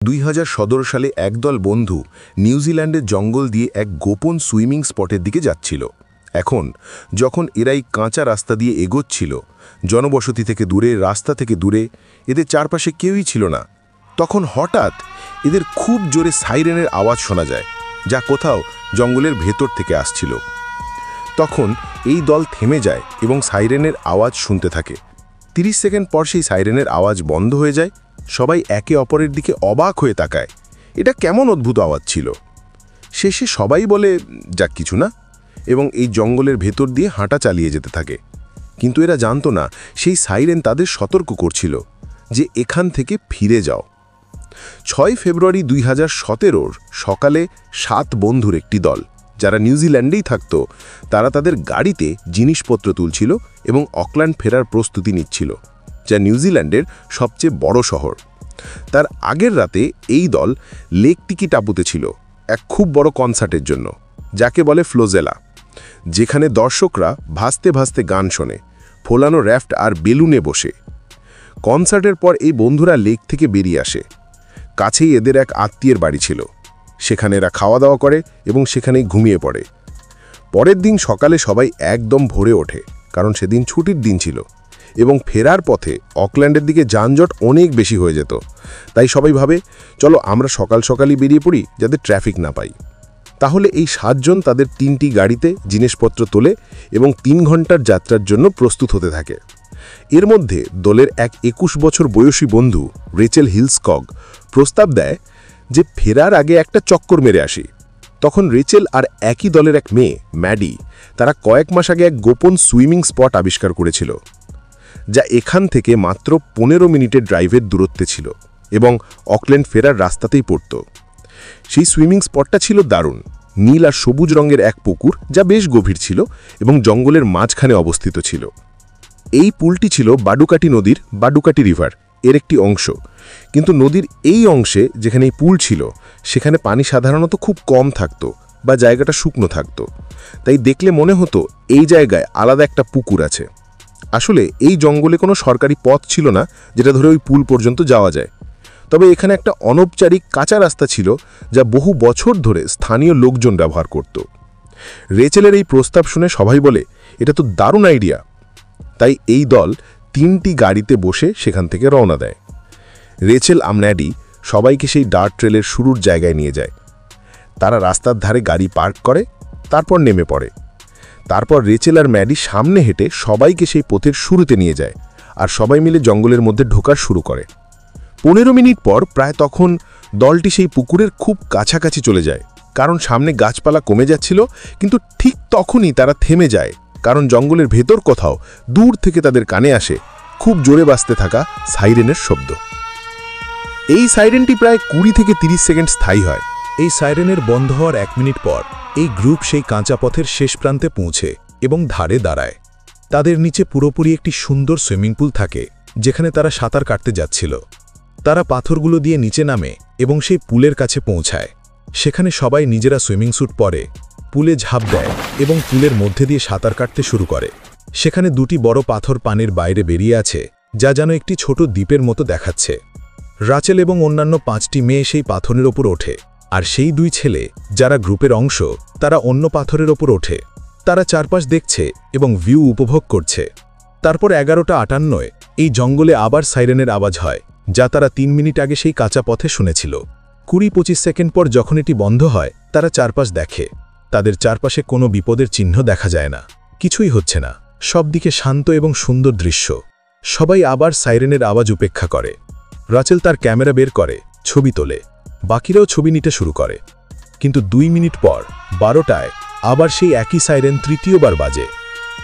2017 সালে একদল বন্ধু নিউজিল্যান্ডের জঙ্গল দিয়ে এক গোপন সুইমিং স্পটের দিকে যাচ্ছিল। এখন যখন এরাই কাঁচা রাস্তা দিয়ে এগোচ্ছিল, জনবসতি থেকে দূরে, রাস্তা থেকে দূরে, এদের চারপাশে কেউই ছিল না, তখন হঠাৎ এদের খুব জোরে সাইরেনের আওয়াজ শোনা যায়, যা কোথাও জঙ্গলের ভেতর থেকে আসছিল। তখন এই দল থেমে যায় এবং সাইরেনের আওয়াজ শুনতে থাকে। 30 সেকেন্ড পর সেই সাইরেনের আওয়াজ বন্ধ হয়ে যায়। সবাই একে অপরের দিকে অবাক হয়ে তাকায়, এটা কেমন অদ্ভুত আওয়াজ ছিল। শেষে সবাই বলে যাক কিছু না, এবং এই জঙ্গলের ভেতর দিয়ে হাঁটা চালিয়ে যেতে থাকে। কিন্তু এরা জানতো না সেই সাইরেন তাদের সতর্ক করছিল যে এখান থেকে ফিরে যাও। 6 ফেব্রুয়ারি 2017 সকালে 7 বন্ধুর একটি দল, যারা নিউজিল্যান্ডেই থাকত, তারা তাদের গাড়িতে জিনিসপত্র তুলছিল এবং অকল্যান্ড ফেরার প্রস্তুতি নিচ্ছিল, যা নিউজিল্যান্ডের সবচেয়ে বড় শহর। তার আগের রাতে এই দল লেক টিকি টাপুতে ছিল এক খুব বড় কনসার্টের জন্য, যাকে বলে ফ্লোজেলা, যেখানে দর্শকরা ভাসতে ভাসতে গান শোনে, ফোলানো র্যাফট আর বেলুনে বসে। কনসার্টের পর এই বন্ধুরা লেক থেকে বেরিয়ে আসে। কাছেই এদের এক আত্মীয়ের বাড়ি ছিল, সেখানে এরা খাওয়া দাওয়া করে এবং সেখানেই ঘুমিয়ে পড়ে। পরের দিন সকালে সবাই একদম ভোরে ওঠে, কারণ সেদিন ছুটির দিন ছিল এবং ফেরার পথে অকল্যান্ডের দিকে যানজট অনেক বেশি হয়ে যেত। তাই সবাই ভাবে, চলো আমরা সকাল সকালই বেরিয়ে পড়ি যাতে ট্রাফিক না পাই। তাহলে এই 7 জন তাদের 3টি গাড়িতে জিনিসপত্র তোলে এবং 3 ঘন্টার যাত্রার জন্য প্রস্তুত হতে থাকে। এর মধ্যে দলের এক 21 বছর বয়সী বন্ধু রেচেল হিলসকগ প্রস্তাব দেয় যে ফেরার আগে একটা চক্কর মেরে আসি। তখন রেচেল আর একই দলের এক মেয়ে ম্যাডি, তারা কয়েক মাস আগে এক গোপন সুইমিং স্পট আবিষ্কার করেছিল, যা এখান থেকে মাত্র 15 মিনিটের ড্রাইভের দূরত্বে ছিল এবং অকল্যান্ড ফেরার রাস্তাতেই পড়ত। সেই সুইমিং স্পটটা ছিল দারুণ, নীল আর সবুজ রঙের এক পুকুর, যা বেশ গভীর ছিল এবং জঙ্গলের মাঝখানে অবস্থিত ছিল। এই পুলটি ছিল বাডুকাটি নদীর বাডুকাটি রিভার এর একটি অংশ, কিন্তু নদীর এই অংশে যেখানে এই পুল ছিল, সেখানে পানি সাধারণত খুব কম থাকত বা জায়গাটা শুকনো থাকত। তাই দেখলে মনে হতো এই জায়গায় আলাদা একটা পুকুর আছে। আসলে এই জঙ্গলে কোনো সরকারি পথ ছিল না যেটা ধরে ওই পুল পর্যন্ত যাওয়া যায়, তবে এখানে একটা অনৌপচারিক কাঁচা রাস্তা ছিল যা বহু বছর ধরে স্থানীয় লোকজন ব্যবহার করত। রেচেলের এই প্রস্তাব শুনে সবাই বলে, এটা তো দারুণ আইডিয়া। তাই এই দল 3টি গাড়িতে বসে সেখান থেকে রওনা দেয়। রেচেল আমন্যাডি সবাইকে সেই ডার্ট ট্রেলের শুরুর জায়গায় নিয়ে যায়। তারা রাস্তার ধারে গাড়ি পার্ক করে, তারপর নেমে পড়ে। তারপর রেচেল আর ম্যাডি সামনে হেঁটে সবাইকে সেই পথের শুরুতে নিয়ে যায়, আর সবাই মিলে জঙ্গলের মধ্যে ঢোকার শুরু করে। 15 মিনিট পর প্রায় তখন দলটি সেই পুকুরের খুব কাছাকাছি চলে যায়, কারণ সামনে গাছপালা কমে যাচ্ছিল। কিন্তু ঠিক তখনই তারা থেমে যায়, কারণ জঙ্গলের ভেতর কোথাও দূর থেকে তাদের কানে আসে খুব জোরে বাজতে থাকা সাইরেনের শব্দ। এই সাইরেনটি প্রায় 20 থেকে 30 সেকেন্ড স্থায়ী হয়। এই সাইরেনের বন্ধ হওয়ার 1 মিনিট পর এই গ্রুপ সেই কাঁচা পথের শেষ প্রান্তে পৌঁছে এবং ধারে দাঁড়ায়। তাদের নিচে পুরোপুরি একটি সুন্দর সুইমিং পুল থাকে, যেখানে তারা সাঁতার কাটতে যাচ্ছিল। তারা পাথরগুলো দিয়ে নিচে নামে এবং সেই পুলের কাছে পৌঁছায়। সেখানে সবাই নিজেরা সুইমিং স্যুট পরে পুলে ঝাঁপ দেয় এবং পুলের মধ্যে দিয়ে সাঁতার কাটতে শুরু করে। সেখানে 2টি বড় পাথর পানির বাইরে বেরিয়ে আছে, যা যেন একটি ছোট দ্বীপের মতো দেখাচ্ছে। রাচেল এবং অন্যান্য 5টি মেয়ে সেই পাথরের ওপর ওঠে, আর সেই 2 ছেলে যারা গ্রুপের অংশ, তারা অন্য পাথরের ওপর ওঠে। তারা চারপাশ দেখছে এবং ভিউ উপভোগ করছে। তারপর 11:58 এই জঙ্গলে আবার সাইরেনের আওয়াজ হয়, যা তারা 3 মিনিট আগে সেই কাঁচা পথে শুনেছিল। 20-25 সেকেন্ড পর যখন এটি বন্ধ হয়, তারা চারপাশ দেখে। তাদের চারপাশে কোনো বিপদের চিহ্ন দেখা যায় না, কিছুই হচ্ছে না, সবদিকে শান্ত এবং সুন্দর দৃশ্য। সবাই আবার সাইরেনের আওয়াজ উপেক্ষা করে। রাচেল তার ক্যামেরা বের করে, ছবি তোলে। বাকিরাও ছবি নিতে শুরু করে। কিন্তু 2 মিনিট পর 12টায় আবার সেই একই সাইরেন তৃতীয়বার বাজে।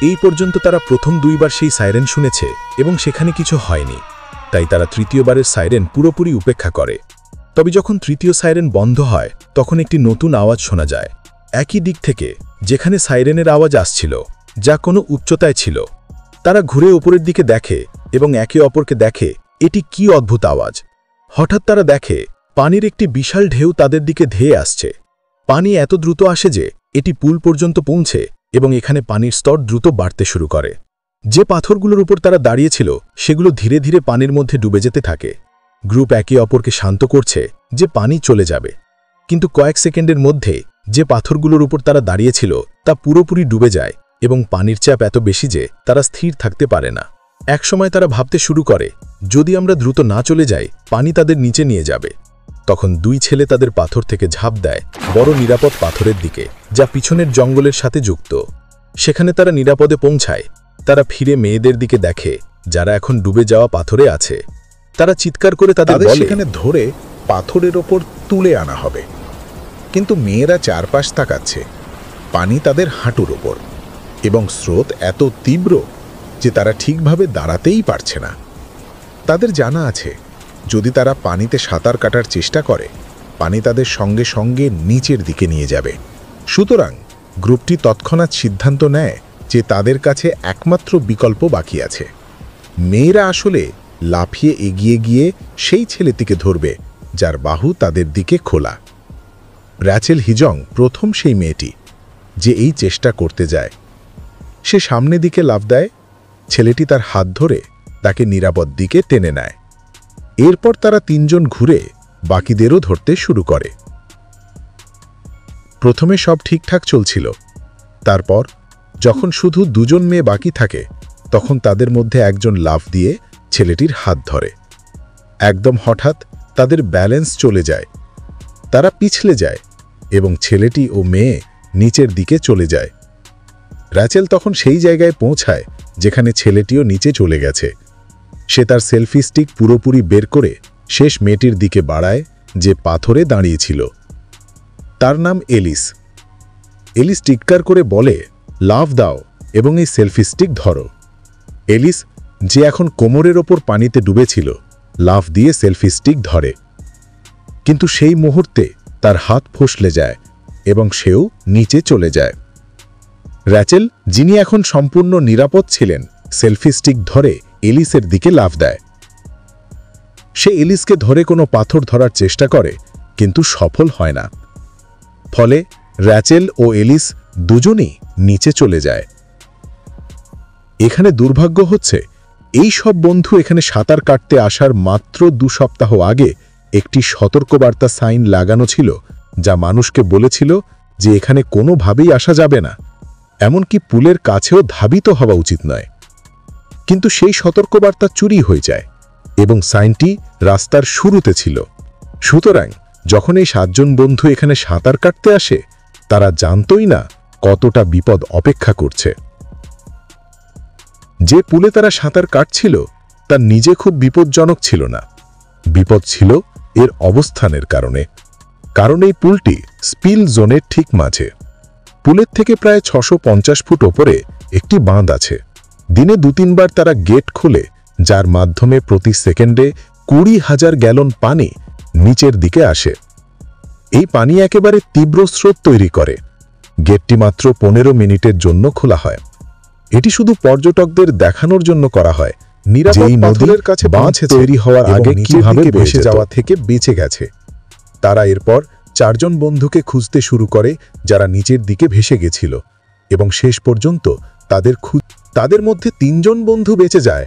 এই পর্যন্ত তারা প্রথম 2 বার সেই সাইরেন শুনেছে এবং সেখানে কিছু হয়নি, তাই তারা তৃতীয়বারের সাইরেন পুরোপুরি উপেক্ষা করে। তবে যখন তৃতীয় সাইরেন বন্ধ হয়, তখন একটি নতুন আওয়াজ শোনা যায়, একই দিক থেকে যেখানে সাইরেনের আওয়াজ আসছিল, যা কোনো উচ্চতায় ছিল। তারা ঘুরে উপরের দিকে দেখে এবং একে অপরকে দেখে, এটি কি অদ্ভুত আওয়াজ। হঠাৎ তারা দেখে পানির একটি বিশাল ঢেউ তাদের দিকে ধেয়ে আসছে। পানি এত দ্রুত আসে যে এটি পুল পর্যন্ত পৌঁছে এবং এখানে পানির স্তর দ্রুত বাড়তে শুরু করে। যে পাথরগুলোর উপর তারা দাঁড়িয়েছিল, সেগুলো ধীরে ধীরে পানির মধ্যে ডুবে যেতে থাকে। গ্রুপ একে অপরকে শান্ত করছে যে পানি চলে যাবে, কিন্তু কয়েক সেকেন্ডের মধ্যে যে পাথরগুলোর উপর তারা দাঁড়িয়েছিল তা পুরোপুরি ডুবে যায় এবং পানির চাপ এত বেশি যে তারা স্থির থাকতে পারে না। একসময় তারা ভাবতে শুরু করে, যদি আমরা দ্রুত না চলে যাই পানি তাদের নিচে নিয়ে যাবে। তখন দুই ছেলে তাদের পাথর থেকে ঝাঁপ দেয় বড় নিরাপদ পাথরের দিকে, যা পিছনের জঙ্গলের সাথে যুক্ত। সেখানে তারা নিরাপদে পৌঁছায়। তারা ফিরে মেয়েদের দিকে দেখে যারা এখন ডুবে যাওয়া পাথরে আছে। তারা চিৎকার করে তাদের বলে, সেখানে ধরে পাথরের ওপর তুলে আনা হবে, কিন্তু মেয়েরা চারপাশ তাকাচ্ছে। পানি তাদের হাঁটুর ওপর এবং স্রোত এত তীব্র যে তারা ঠিকভাবে দাঁড়াতেই পারছে না। তাদের জানা আছে, যদি তারা পানিতে সাঁতার কাটার চেষ্টা করে পানি তাদের সঙ্গে সঙ্গে নিচের দিকে নিয়ে যাবে। সুতরাং গ্রুপটি তৎক্ষণাৎ সিদ্ধান্ত নেয় যে তাদের কাছে একমাত্র বিকল্প বাকি আছে। মেয়েরা আসলে লাফিয়ে এগিয়ে গিয়ে সেই ছেলেটিকে ধরবে যার বাহু তাদের দিকে খোলা। র্যাচেল হিজং প্রথম সেই মেয়েটি যে এই চেষ্টা করতে যায়। সে সামনের দিকে লাফ দেয়। ছেলেটি তার হাত ধরে তাকে নিরাপদ দিকে টেনে নেয়। এরপর তারা তিনজন ঘুরে বাকিদেরও ধরতে শুরু করে। প্রথমে সব ঠিকঠাক চলছিল। তারপর যখন শুধু দুজন মেয়ে বাকি থাকে তখন তাদের মধ্যে একজন লাফ দিয়ে ছেলেটির হাত ধরে। একদম হঠাৎ তাদের ব্যালেন্স চলে যায়। তারা পিছলে যায় এবং ছেলেটি ও মেয়ে নিচের দিকে চলে যায়। র্যাচেল তখন সেই জায়গায় পৌঁছায় যেখানে ছেলেটিও নিচে চলে গেছে। সে তার সেলফি স্টিক পুরোপুরি বের করে শেষ মেয়েটির দিকে বাড়ায় যে পাথরে দাঁড়িয়েছিল। তার নাম এলিস। এলিস চিৎকার করে বলে, লাফ দাও এবং এই সেলফি স্টিক ধরো। এলিস, যে এখন কোমরের ওপর পানিতে ডুবেছিল, লাফ দিয়ে সেলফি স্টিক ধরে। কিন্তু সেই মুহূর্তে তার হাত ফসলে যায় এবং সেও নিচে চলে যায়। র্যাচেল, যিনি এখন সম্পূর্ণ নিরাপদ ছিলেন, সেলফি স্টিক ধরে এলিসের দিকে লাফ দেয়। সে এলিসকে ধরে কোনো পাথর ধরার চেষ্টা করে, কিন্তু সফল হয় না। ফলে র্যাচেল ও এলিস দুজনেই নিচে চলে যায়। এখানে দুর্ভাগ্য হচ্ছে, এই সব বন্ধু এখানে সাঁতার কাটতে আসার মাত্র 2 সপ্তাহ আগে একটি সতর্কবার্তা সাইন লাগানো ছিল, যা মানুষকে বলেছিল যে এখানে কোনোভাবেই আসা যাবে না, এমনকি পুলের কাছেও ধাবিত হওয়া উচিত নয়। কিন্তু সেই সতর্কবার্তা চুরি হয়ে যায় এবং সাইনটি রাস্তার শুরুতে ছিল। সুতরাং যখন এই 7 জন বন্ধু এখানে সাঁতার কাটতে আসে, তারা জানতই না কতটা বিপদ অপেক্ষা করছে। যে পুলে তারা সাঁতার কাটছিল তার নিজে খুব বিপজ্জনক ছিল না। বিপদ ছিল এর অবস্থানের কারণে। কারণ এই পুলটি স্পিল জোনের ঠিক মাঝে। পুলের থেকে প্রায় 650 ফুট ওপরে একটি বাঁধ আছে। দিনে 2-3 বার তারা গেট খোলে, যার মাধ্যমে প্রতি সেকেন্ডে 20,000 গ্যালন পানি নিচের দিকে আসে। এই পানি একেবারে তীব্র স্রোত তৈরি করে। গেটটি মাত্র 15 মিনিটের জন্য খোলা হয়। এটি শুধু পর্যটকদের দেখানোর জন্য করা হয় নিরাপদ নদীর কাছে বাঁধ তৈরি হওয়ার আগে কিভাবে ভেসে যাওয়া থেকে বেঁচে গেছে। তারা এরপর 4 জন বন্ধুকে খুঁজতে শুরু করে যারা নিচের দিকে ভেসে গেছিল, এবং শেষ পর্যন্ত তাদের মধ্যে 3 জন বন্ধু বেঁচে যায়,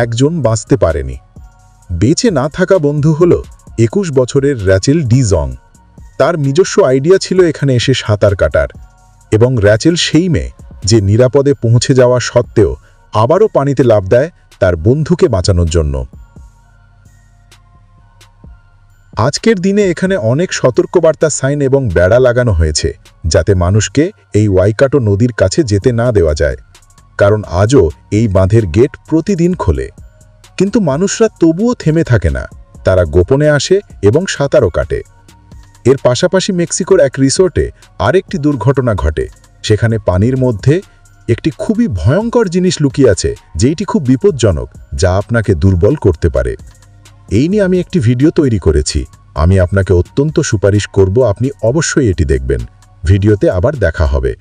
একজন বাঁচতে পারেনি। বেঁচে না থাকা বন্ধু হল 21 বছরের র্যাচেল ডি জং। তার নিজস্ব আইডিয়া ছিল এখানে এসে সাঁতার কাটার, এবং র্যাচেল সেই মেয়ে যে নিরাপদে পৌঁছে যাওয়া সত্ত্বেও আবারও পানিতে লাফ দেয় তার বন্ধুকে বাঁচানোর জন্য। আজকের দিনে এখানে অনেক সতর্কবার্তা সাইন এবং বেড়া লাগানো হয়েছে, যাতে মানুষকে এই ওয়াইকাটো নদীর কাছে যেতে না দেওয়া যায়। কারণ আজও এই বাঁধের গেট প্রতিদিন খোলে। কিন্তু মানুষরা তবুও থেমে থাকে না। তারা গোপনে আসে এবং সাঁতারও কাটে। এর পাশাপাশি মেক্সিকোর এক রিসোর্টে আরেকটি দুর্ঘটনা ঘটে। সেখানে পানির মধ্যে একটি খুবই ভয়ঙ্কর জিনিস লুকিয়ে আছে, যেটি খুব বিপজ্জনক, যা আপনাকে দুর্বল করতে পারে। এই নিয়ে আমি একটি ভিডিও তৈরি করেছি। আমি আপনাকে অত্যন্ত সুপারিশ করব আপনি অবশ্যই এটি দেখবেন। ভিডিওতে আবার দেখা হবে।